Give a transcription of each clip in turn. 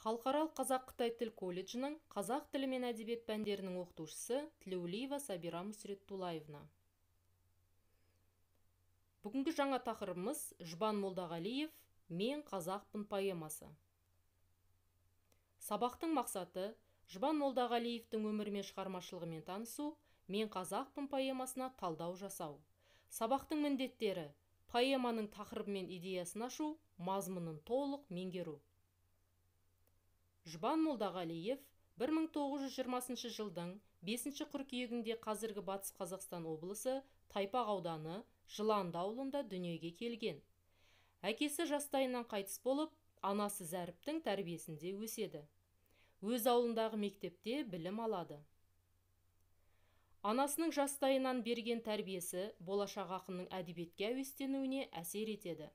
Халықаралық қазақ-қытай тіл колледжінің қазақ тілі мен әдебиет пәндерінің оқытушысы Тілеулиева Сабира Мүсіреттулаевна. Бүгінгі жаңа тақырыбымыз Жұбан Молдағалиев «Мен қазақпын» поэмасы. Сабақтың мақсаты Жұбан Молдағалиевтің өмірі мен шығармашылығымен танысу, «Мен қазақпын» поэмасына талдау жасау. Сабақтың міндеттері поэманың тақырыбы мен идеясын ашу, мазмұнын толық меңгеру. Жұбан Молдағалиев 1920 жылдың 5 қыркүйегінде қазіргі Батыс Қазақстан облысы Тайпақ ауданы Жыланды ауылында дүниеге келген. Әкесі жастайынан қайтыс болып, анасы Зәріптің тәрбиесінде өседі. Өз ауылындағы мектепте білім алады. Анасының жастайынан берген тәрбиесі болашақ ақынның әдебиетке әуестенуіне әсер етеді.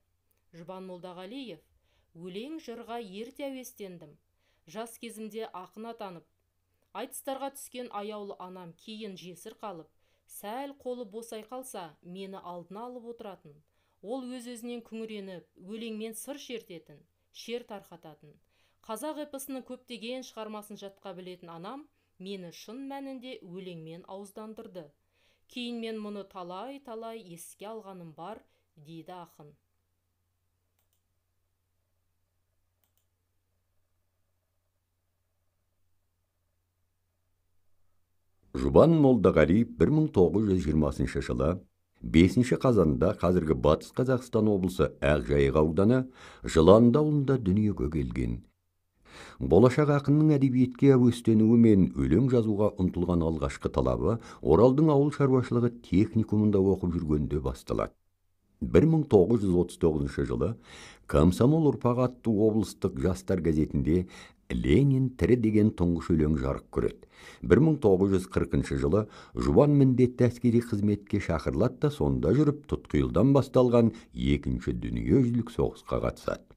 Жұбан Молдағалиев: өлең жырға ерте әуестендім. Жас кезімде ақын атанып, айтыстарға түскен аяулы анам кейін жесір қалып, сәл қолы босай қалса, мені алдына алып отыратын. Ол өз-өзінен күңіреніп, өлеңмен сыр шертетін, шер тарқататын. Қазақ эпосының көптеген шығармасын жатқа білетін анам мені шын мәнінде өлеңмен ауыздандырды. Кейін мен мұны талай-талай еске алғаным бар, дейді ақын. Жұбан Молдағалиев 1920 жылы 5 қазанда қазіргі Батыс Қазақстан облысы Ақжайық ауданы Жыланды ауылында дүниеге келген. Болашақ ақынның әдебиетке әуестенуі мен өлең жазуға ұмтылған алғашқы талабы Оралдың ауыл шаруашылығы техникумында оқып жүргенде басталады. 1939 жылы Комсомол ұрпағы атты облыстық жастар газетінде Ленин тірі деген тұңғыш өлең жарық көреді. 1940 жылы Жұбан міндетті әскери қызметке шақырылады да сонда жүріп Тұтқиылдан басталған екінші дүниежүзілік соғысқа қатысады.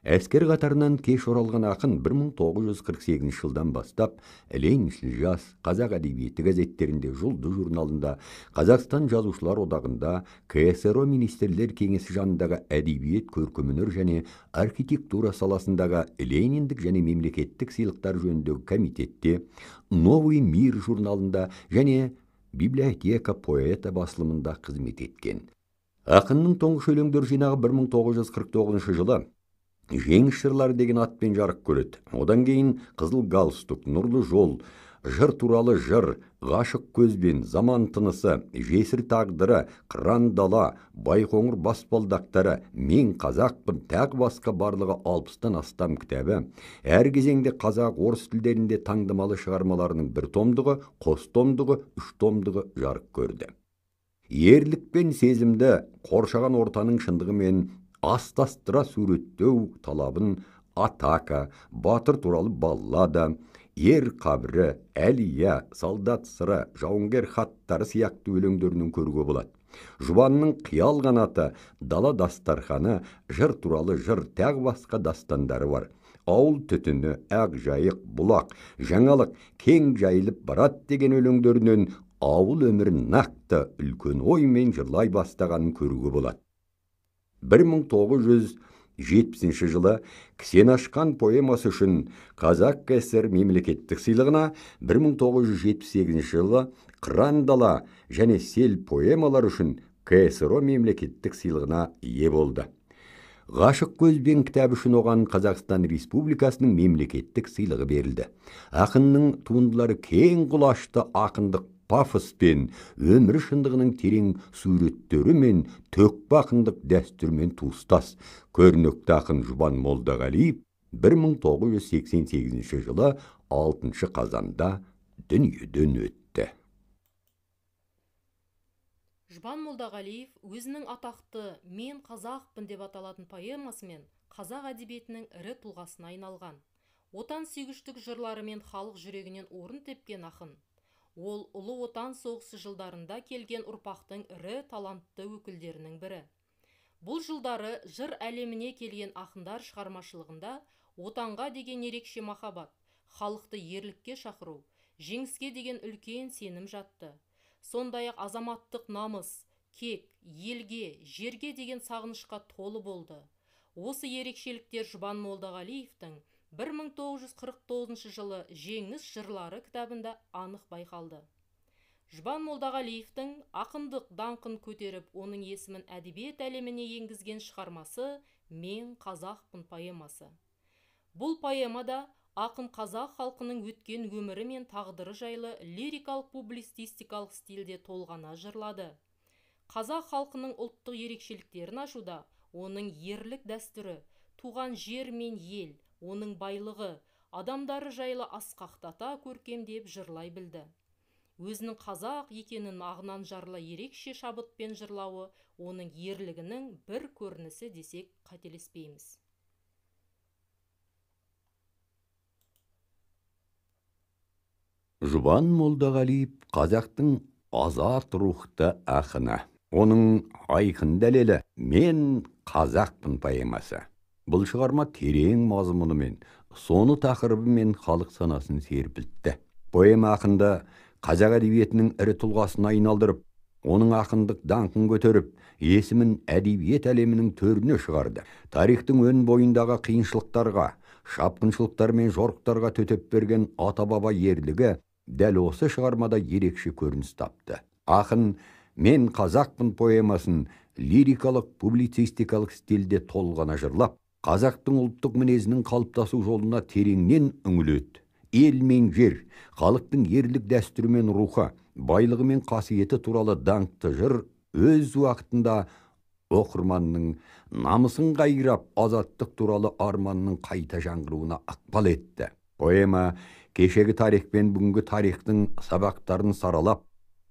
Әскер қатарынан кеш оралған ақын 1948 жылдан бастап Лениншіл жас, қазақ әдебиеті газеттерінде, Жұлдыз журналында, Қазақстан жазушылар одағында, КСРО министрлер кеңесі жанындағы әдебиет, көркемөнер және архитектура саласындағы Лениндік және мемлекеттік сыйлықтар жөніндегі комитетте, Новый мир журналында және библиотека поэта басылымында қызмет еткен. Ақынның тұңғыш өлеңдер жинағы 1949 жылы Жеңіс жырлары деген атпен жарық көреді. Одан кейін Қызыл галстук, Нұрлы жол, Жыр туралы жыр, Ғашық көзбен, Заман тынысы, Жесір тағдыры, Қыран дала, Байқоңыр баспалдақтары, Мен қазақпын, тағы басқа барлығы 60-тан астам кітабы. Әр кезеңде қазақ, орыс тілдерінде таңдамалы шығармаларының 1 томдығы, қос томдығы, 3 томдығы жарық көрді. Ерлік пен сезімді қоршаған ортаның шындығымен астастыра суреттеу талабын Атака, Батыр туралы баллада, Ер қабірі, Әлия, Солдат сыры, Жауынгер хаттары сияқты өлеңдерінің көруге болады. Жұбанның Қиял қанаты, Дала дастарханы, Жыр туралы жыр, тағы басқа дастандары бар. Ауыл түтіні, Ақжайық, Бұлақ, Жаңалық, Кең жайылып барат деген өлеңдерінен ауыл өмірін нақты үлкен оймен жырлай бастағанын көруге болады. 1970 жылы Ксен ашқан поэмасы үшін Қазақ КСР мемлекеттік сыйлығына, 1978 жылы Қыран дала және Сел поэмалар үшін КСРО мемлекеттік сыйлығына ие болды. Ғашық көзбен кітабы үшін оған Қазақстан Республикасының мемлекеттік сыйлығы берілді. Ақынның туындылары кең құлашты ақындық пафоспен, өмір шындығының терең суреттері мен төкпе ақындық дәстүрмен туыстас. Көрнекті ақын Жұбан Молдағалиев 1988 жылы 6 қазанда дүниеден өтті. Жұбан Молдағалиев өзінің атақты «Мен қазақпын» деп аталатын поэмасымен қазақ әдебиетінің ірі тұлғасына айналған. Отан сүйгіштік жырларымен халық жүрегінен орын тепкен ақын. Ол ұлы отан соғысы жылдарында келген ұрпақтың ірі талантты өкілдерінің бірі. Бұл жылдары жыр әлеміне келген ақындар шығармашылығында отанға деген ерекше махаббат, халықты ерлікке шақыру, жеңіске деген үлкен сенім жатты. Сондай-ақ азаматтық намыс, кек, елге, жерге деген сағынышқа толы болды. Осы ерекшеліктер Жұбан Молдағалиевтің 1949 жылы «Жеңіс жырлары» кітабында анық байқалды. Жұбан Молдағалиевтің ақындық даңқын көтеріп, оның есімін әдебиет әлеміне енгізген шығармасы «Мен қазақпын» поэмасы. Бұл поэмада ақын қазақ халқының өткен өмірі мен тағдыры жайлы лирикалық-публицистикалық стильде толғана жырлады. Қазақ халқының ұлттық ерекшеліктерін ашуда, оның ерлік дәстүрі, туған жер мен ел, оның байлығы, адамдары жайлы асқақтата көркемдеп жырлай білді. Өзінің қазақ екенін ағынан жарыла ерекше шабытпен жырлауы оның ерлігінің бір көрінісі десек қателеспейміз. Жұбан Молдағалиев қазақтың азат рухты ақыны. Оның айқын дәлелі «Мен қазақпын» поэмасы. Бұл шығарма терең мазмұнымен, соны тақырыбымен халық санасын серпілтті. Поэма ақынды қазақ әдебиетінің ірі тұлғасына айналдырып, оның ақындық даңқын көтеріп, есімін әдебиет әлемінің төріне шығарды. Тарихтың өн бойындағы қиыншылықтарға, шапқыншылықтар мен жорықтарға төтеп берген ата-баба ерлігі дәл осы шығармада ерекше көрініс тапты. Ақын «Мен қазақпын» поэмасын лирикалық, публицистикалық стильде толғана жырлап, қазақтың ұлттық мінезінің қалыптасу жолына тереңнен үңіледі. Ел мен жер, халықтың ерлік дәстүрі мен рухы, байлығы мен қасиеті туралы даңқты жыр өз уақытында оқырманның намысын қайрап, азаттық туралы арманның қайта жаңғыруына ықпал етті. Поэма кешегі тарих пен бүгінгі тарихтың сабақтарын саралап,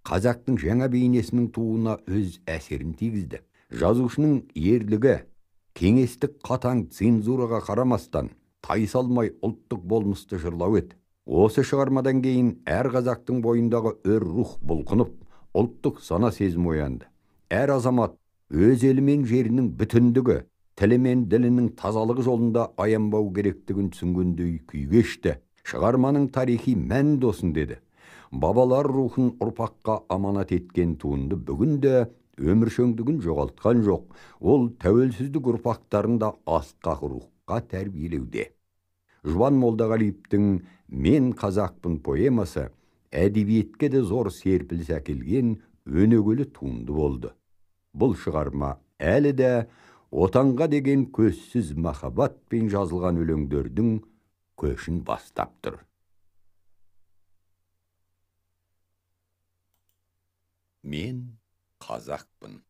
қазақтың жаңа бейнесінің тууына өз әсерін тигізді. Жазушының ерлігі кеңестік қатаң цензураға қарамастан тайсалмай ұлттық болмысты жырлау еді. Осы шығармадан кейін әр қазақтың бойындағы өр рух бұлқынып, ұлттық сана сезім оянды. Әр азамат өз елі мен жерінің бүтіндігі, тілі мен ділінің тазалығы жолында аянбау керектігін түсінгендей күй кешті. Шығарманың тарихи мән досын деді. Бабалар рухын ұрпаққа аманат еткен туынды бүгінде өміршеңдігін жоғалтқан жоқ. Ол тәуелсіздік ұрпақтарында асқақ рухқа тәрбиелеуде. Жұбан Молдағалиевтің «Мен қазақпын» поэмасы әдебиетке де зор серпіліс әкелген өнегелі туынды болды. Бұл шығарма әлі де отанға деген көзсіз махаббатпен жазылған өлеңдердің көшін бастап тұр. Мен қазақпын.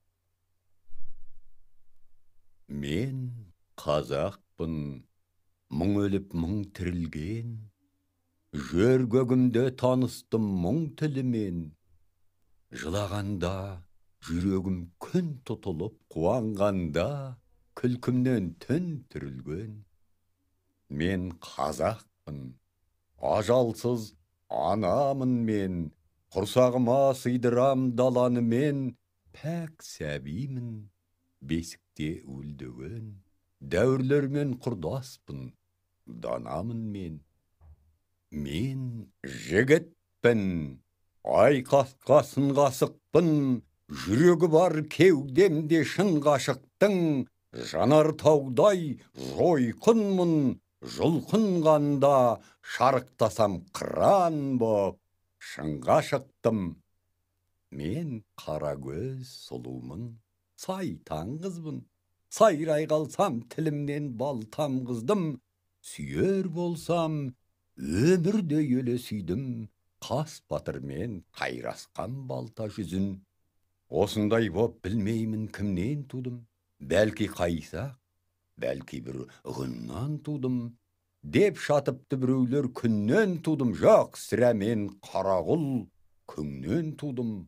Мен қазақпын. Мұң өліп мұң тірілген, жөргөгімде таныстым мұң тілімен. Жылағанда жүрегім күн тұтылып, қуанғанда күлкімнен түн түрілген. Мен қазақпын, ажалсыз анамын мен, құрсағыма сыйдырам даланы мен, пәк сәбимін, бесікте өлдіген. Дәуірлермен құрдаспын, данамын мен. Мен жігітпін, айқасқасын ғасықпын, жүрегі бар кеудемде шын ғашықтың, жанар таудай жойқынмын, жұлқынғанда шарықтасам қыран боп, шыңға шықтым. Мен қара көз сұлумын, сайтан қызбын. Сайрай қалсам тілімнен бал тамғыздым, сүйер болсам өмірде еле сүйдім, қас батырмен қайрасқан балта жүзін. Осындай боп білмеймін кімнен тудым, бәлки қайсақ, бәлки бір ғыннан тудым, деп шатыпты біреулер күннен тудым, жоқ сірә мен қарағұл күңнен тудым.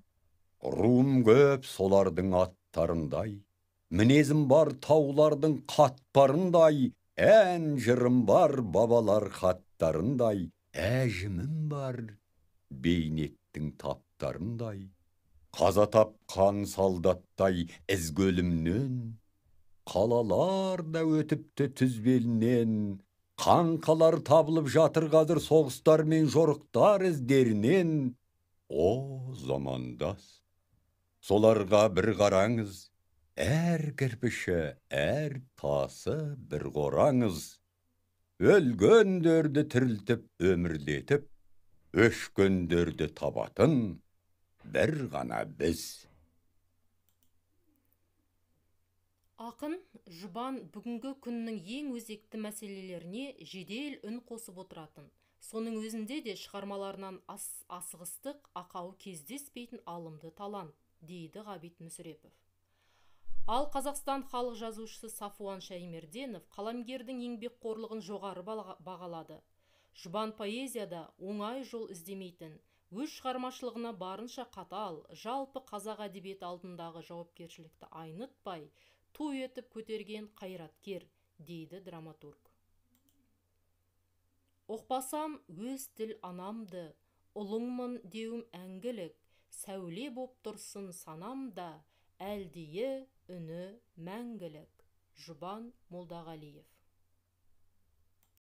Руым көп солардың аттарындай, мінезім бар таулардың қатпарындай, ән жырым бар бабалар хаттарындай, әжімім бар бейнеттің таптарындай. Қаза тапқан солдаттай ізгөлімнен, қалалар да өтіпті түзбелінен, қаңқалар табылып жатыр қазір соғыстар мен жорықтар іздерінен. О, замандас, соларға бір қараңыз, әр кірпіші, әр тасы бір қораңыз. өлгөндөрдү тірілтіп өмірлетіп, өшкөндөрдү табатын бір ғана біз. Ақын жұбан бүгінгі күннің ең өзекті мәселелеріне жедел үн қосып отыратын. Соның өзінде де шығармаларынан асығыстық, ақау кездеспейтін алымды талант, дейді Ғабит Мүсірепов. Ал Қазақстан халық жазушысы Сафуан Шәймерденов қаламгердің еңбекқорлығын жоғары бағалады. Жұбан поэзияда оңай жол іздемейтін, өз шығармашылығына барынша қатал, жалпы қазақ әдебиеті алдындағы жауапкершілікті айнытпай, ту етіп көтерген қайраткер, дейді драматург. Оқпасам өз тіл анамды, ұлыңмын деуім әңгілік, сәуле боп тұрсын санамда, әлдейі үні мәңгілік. Жұбан Молдағалиев.